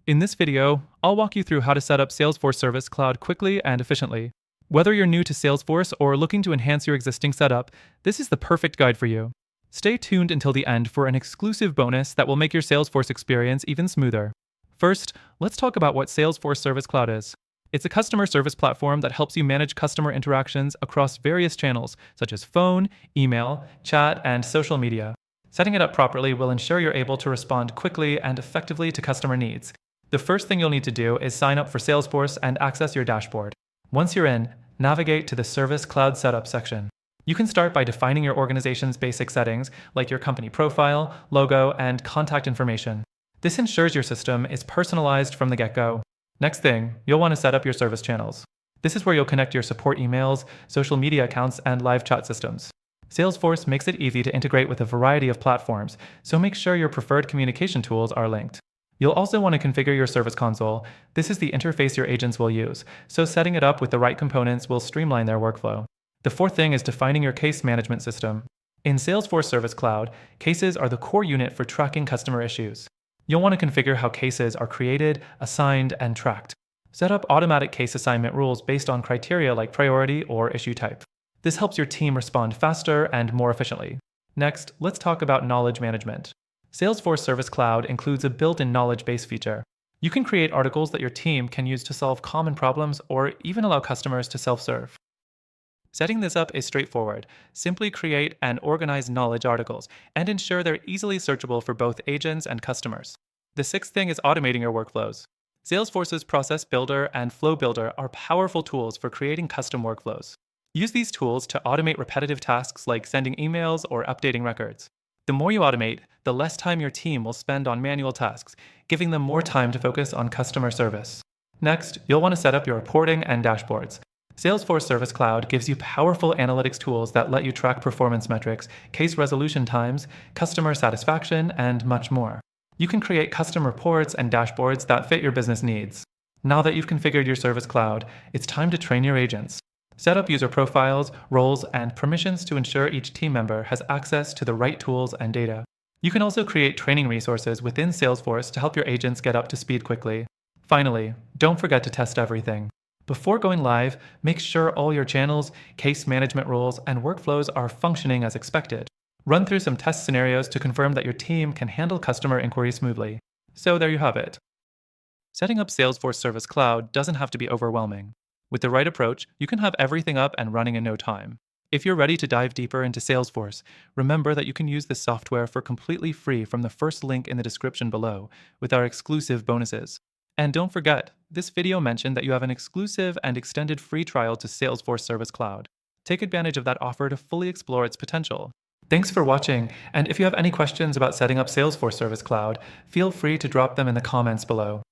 In this video, I'll walk you through how to set up Salesforce Service Cloud quickly and efficiently. Whether you're new to Salesforce or looking to enhance your existing setup, this is the perfect guide for you. Stay tuned until the end for an exclusive bonus that will make your Salesforce experience even smoother. First, let's talk about what Salesforce Service Cloud is. It's a customer service platform that helps you manage customer interactions across various channels, such as phone, email, chat, and social media. Setting it up properly will ensure you're able to respond quickly and effectively to customer needs. The first thing you'll need to do is sign up for Salesforce and access your dashboard. Once you're in, navigate to the Service Cloud Setup section. You can start by defining your organization's basic settings, like your company profile, logo, and contact information. This ensures your system is personalized from the get-go. Next thing, you'll want to set up your service channels. This is where you'll connect your support emails, social media accounts, and live chat systems. Salesforce makes it easy to integrate with a variety of platforms, so make sure your preferred communication tools are linked. You'll also want to configure your service console. This is the interface your agents will use, so setting it up with the right components will streamline their workflow. The fourth thing is defining your case management system. In Salesforce Service Cloud, cases are the core unit for tracking customer issues. You'll want to configure how cases are created, assigned, and tracked. Set up automatic case assignment rules based on criteria like priority or issue type. This helps your team respond faster and more efficiently. Next, let's talk about knowledge management. Salesforce Service Cloud includes a built-in knowledge base feature. You can create articles that your team can use to solve common problems or even allow customers to self-serve. Setting this up is straightforward. Simply create and organize knowledge articles and ensure they're easily searchable for both agents and customers. The sixth thing is automating your workflows. Salesforce's Process Builder and Flow Builder are powerful tools for creating custom workflows. Use these tools to automate repetitive tasks like sending emails or updating records. The more you automate, the less time your team will spend on manual tasks, giving them more time to focus on customer service. Next, you'll want to set up your reporting and dashboards. Salesforce Service Cloud gives you powerful analytics tools that let you track performance metrics, case resolution times, customer satisfaction, and much more. You can create custom reports and dashboards that fit your business needs. Now that you've configured your Service Cloud, it's time to train your agents. Set up user profiles, roles, and permissions to ensure each team member has access to the right tools and data. You can also create training resources within Salesforce to help your agents get up to speed quickly. Finally, don't forget to test everything. Before going live, make sure all your channels, case management rules, and workflows are functioning as expected. Run through some test scenarios to confirm that your team can handle customer inquiries smoothly. So there you have it. Setting up Salesforce Service Cloud doesn't have to be overwhelming. With the right approach, you can have everything up and running in no time. If you're ready to dive deeper into Salesforce, remember that you can use this software for completely free from the first link in the description below with our exclusive bonuses. And don't forget, this video mentioned that you have an exclusive and extended free trial to Salesforce Service Cloud. Take advantage of that offer to fully explore its potential. Thanks for watching, and if you have any questions about setting up Salesforce Service Cloud, feel free to drop them in the comments below.